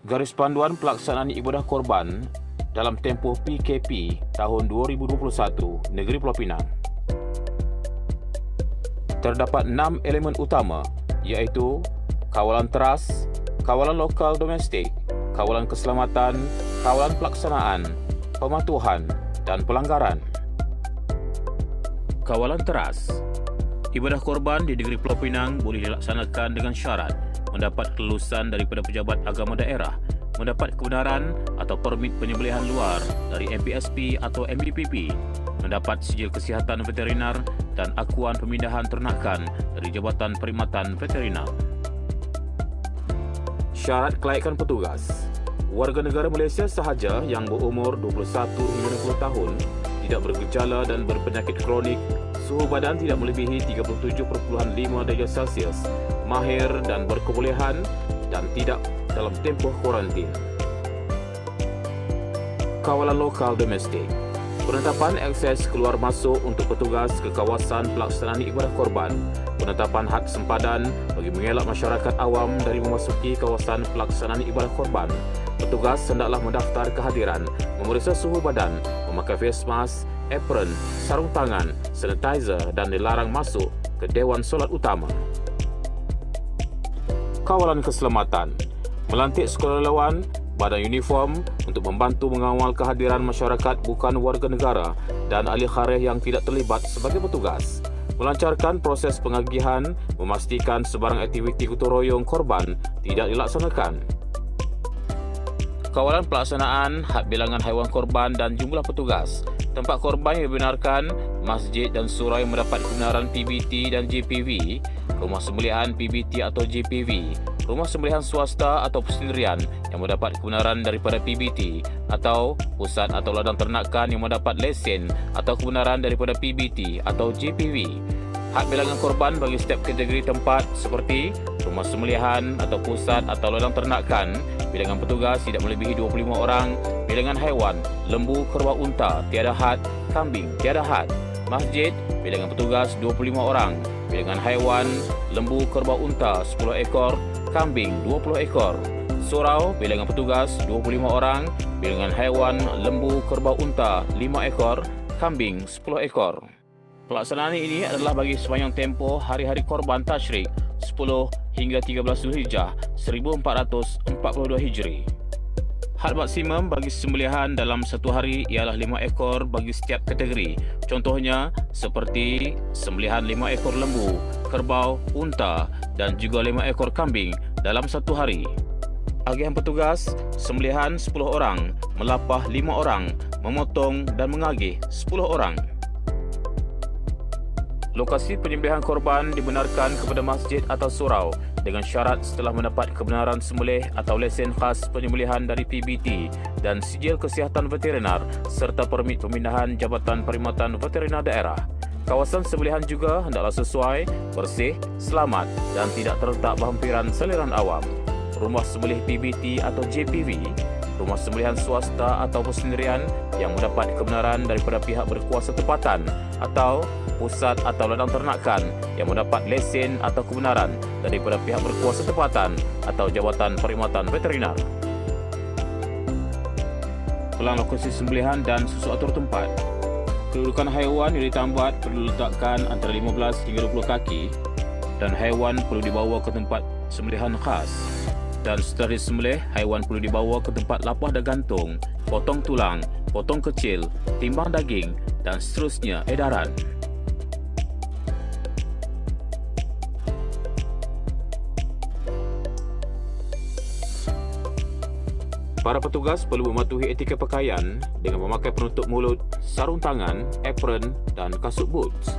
Garis Panduan Pelaksanaan Ibadah Korban dalam tempoh PKP tahun 2021 Negeri Pulau Pinang. Terdapat 6 elemen utama iaitu kawalan teras, kawalan lokal domestik, kawalan keselamatan, kawalan pelaksanaan, pematuhan dan pelanggaran. Kawalan teras. Ibadah korban di Negeri Pulau Pinang boleh dilaksanakan dengan syarat mendapat kelulusan daripada pejabat agama daerah, mendapat kebenaran atau permit penyembelihan luar dari MPSP atau MBPP, mendapat sijil kesihatan veterinar dan akuan pemindahan ternakan dari Jabatan Perkhidmatan Veterinar. Syarat kelayakan petugas. Warga negara Malaysia sahaja yang berumur 21 hingga 60 tahun, tidak bergejala dan berpenyakit kronik, suhu badan tidak melebihi 37.5 darjah Celsius, mahir dan berkebolehan dan tidak dalam tempoh kuarantin. Kawalan lokal domestik. Penetapan akses keluar masuk untuk petugas ke kawasan pelaksanaan ibadah korban, penetapan had sempadan bagi mengelak masyarakat awam dari memasuki kawasan pelaksanaan ibadah korban. Petugas hendaklah mendaftar kehadiran, memeriksa suhu badan, memakai face mask, apron, sarung tangan, sanitizer dan dilarang masuk ke Dewan Solat Utama. Kawalan keselamatan. Melantik sukarelawan badan uniform untuk membantu mengawal kehadiran masyarakat bukan warga negara dan ahli kharih yang tidak terlibat sebagai petugas. Melancarkan proses pengagihan, memastikan sebarang aktiviti gotong royong korban tidak dilaksanakan. Kawalan pelaksanaan had bilangan haiwan korban dan jumlah petugas. Tempat korban yang dibenarkan, masjid dan surau yang mendapat kebenaran PBT dan JPV, rumah sembelihan PBT atau JPV, rumah sembelihan swasta atau persendirian yang mendapat kebenaran daripada PBT atau pusat atau ladang ternakan yang mendapat lesen atau kebenaran daripada PBT atau JPV. Had bilangan korban bagi setiap kategori tempat seperti rumah sembelihan atau pusat atau ladang ternakan, bilangan petugas tidak melebihi 25 orang, bilangan haiwan, lembu, kerbau, unta, tiada had, kambing, tiada had. Masjid, bilangan petugas 25 orang, bilangan haiwan, lembu, kerbau, unta 10 ekor, kambing 20 ekor. Surau, bilangan petugas 25 orang, bilangan haiwan, lembu, kerbau, unta 5 ekor, kambing 10 ekor. Pelaksanaan ini adalah bagi sepanjang tempoh hari-hari korban Tashrik 10 hingga 13 Zulhijjah 1442 Hijri. Had maksimum bagi sembelihan dalam satu hari ialah 5 ekor bagi setiap kategori. Contohnya seperti sembelihan 5 ekor lembu, kerbau, unta dan juga 5 ekor kambing dalam satu hari. Agihan petugas, sembelihan 10 orang, melapah 5 orang, memotong dan mengagih 10 orang. Lokasi penyembelihan korban dibenarkan kepada masjid atau surau dengan syarat setelah mendapat kebenaran sembelih atau lesen khas penyembelihan dari PBT dan sijil kesihatan veterinar serta permit pemindahan Jabatan Perkhidmatan Veterinar Daerah. Kawasan sembelihan juga hendaklah sesuai, bersih, selamat dan tidak terletak berhampiran seliran awam. Rumah sembelih PBT atau JPV, rumah sembelihan swasta atau persendirian yang mendapat kebenaran daripada pihak berkuasa tempatan atau pusat atau ladang ternakan yang mendapat lesen atau kebenaran daripada pihak berkuasa tempatan atau Jabatan Perkhidmatan Veterinar. Pelang lokasi sembelihan dan susu atur tempat. Kedudukan haiwan yang ditambat perlu diletakkan antara 15 hingga 20 kaki dan haiwan perlu dibawa ke tempat sembelihan khas. Dan setelah disembelih, haiwan perlu dibawa ke tempat lapah dan gantung, potong tulang, potong kecil, timbang daging dan seterusnya edaran. Para petugas perlu mematuhi etika pakaian dengan memakai penutup mulut, sarung tangan, apron dan kasut boots.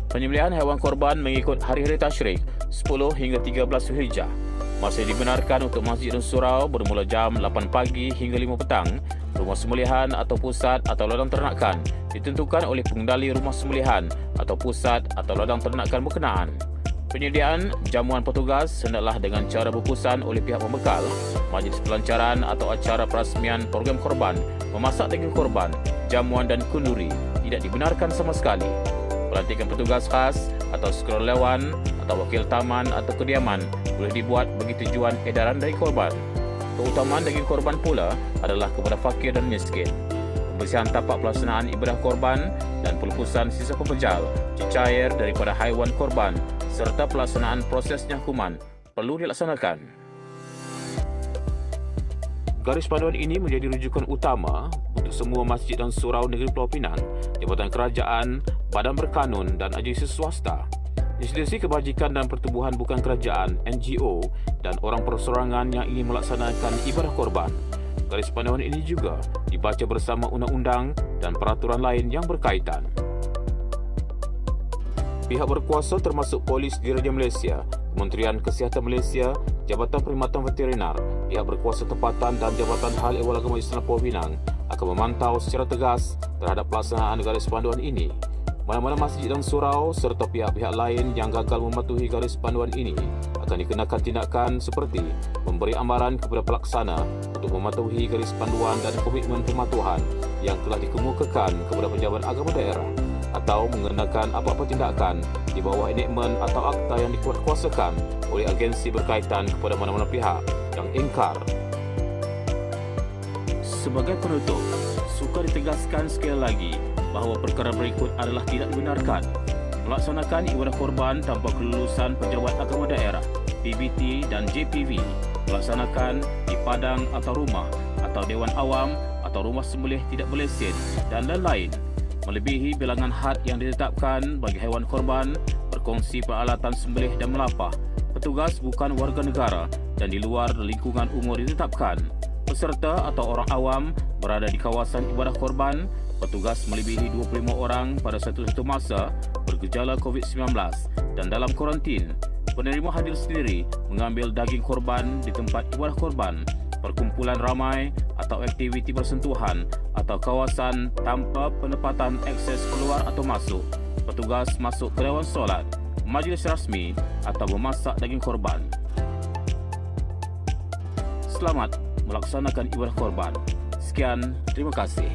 Penyembelihan haiwan korban mengikut hari-hari Tashrik 10 hingga 13 Zulhijjah masih dibenarkan untuk masjid dan surau bermula jam 8 pagi hingga 5 petang. Rumah sembelihan atau pusat atau ladang ternakan ditentukan oleh pengendali rumah sembelihan atau pusat atau ladang ternakan berkenaan. Penyediaan jamuan petugas hendaklah dengan cara berpusan oleh pihak pembekal, majlis pelancaran atau acara perasmian program korban, memasak daging korban, jamuan dan kenduri tidak dibenarkan sama sekali. Pelantikan petugas khas atau sukarelawan atau wakil taman atau kediaman boleh dibuat bagi tujuan edaran dari korban. Keutamaan daging korban pula adalah kepada fakir dan miskin. Pembersihan tapak pelaksanaan ibadah korban dan pelupusan sisa pepejal, cecair daripada haiwan korban serta pelaksanaan prosesnya hukuman perlu dilaksanakan. Garis panduan ini menjadi rujukan utama untuk semua masjid dan surau negeri Pulau Pinang, jabatan kerajaan, badan berkanun dan agensi swasta, institusi kebajikan dan pertubuhan bukan kerajaan (NGO) dan orang perseorangan yang ingin melaksanakan ibadah korban. Garis panduan ini juga dibaca bersama undang-undang dan peraturan lain yang berkaitan. Pihak berkuasa termasuk Polis Diraja Malaysia, Kementerian Kesihatan Malaysia, Jabatan Perkhidmatan Veterinar, pihak berkuasa tempatan dan Jabatan Hal Ehwal Agama Islam Pulau Pinang akan memantau secara tegas terhadap pelaksanaan garis panduan ini. Mana-mana masjid dan surau serta pihak-pihak lain yang gagal mematuhi garis panduan ini akan dikenakan tindakan seperti memberi amaran kepada pelaksana untuk mematuhi garis panduan dan komitmen pematuhan yang telah dikemukakan kepada pejabat agama daerah, atau mengenakan apa-apa tindakan di bawah enakmen atau akta yang dikuatkuasakan oleh agensi berkaitan kepada mana-mana pihak yang ingkar. Sebagai penutup, suka ditegaskan sekali lagi bahawa perkara berikut adalah tidak dibenarkan. Melaksanakan ibadah korban tanpa kelulusan pejabat agama daerah, PBT dan JPV, melaksanakan di padang atau rumah atau dewan awam atau rumah sembelih tidak berlesen dan lain-lain, melebihi bilangan had yang ditetapkan bagi haiwan korban, berkongsi peralatan sembelih dan melapah, petugas bukan warga negara dan di luar lingkungan umur ditetapkan, peserta atau orang awam berada di kawasan ibadah korban, petugas melebihi 25 orang pada satu masa bergejala COVID-19 dan dalam kuarantin, penerima hadir sendiri mengambil daging korban di tempat ibadah korban, perkumpulan ramai atau aktiviti bersentuhan atau kawasan tanpa penempatan akses keluar atau masuk, petugas masuk ke dewan solat, majlis rasmi atau memasak daging korban. Selamat melaksanakan ibadah korban. Sekian, terima kasih.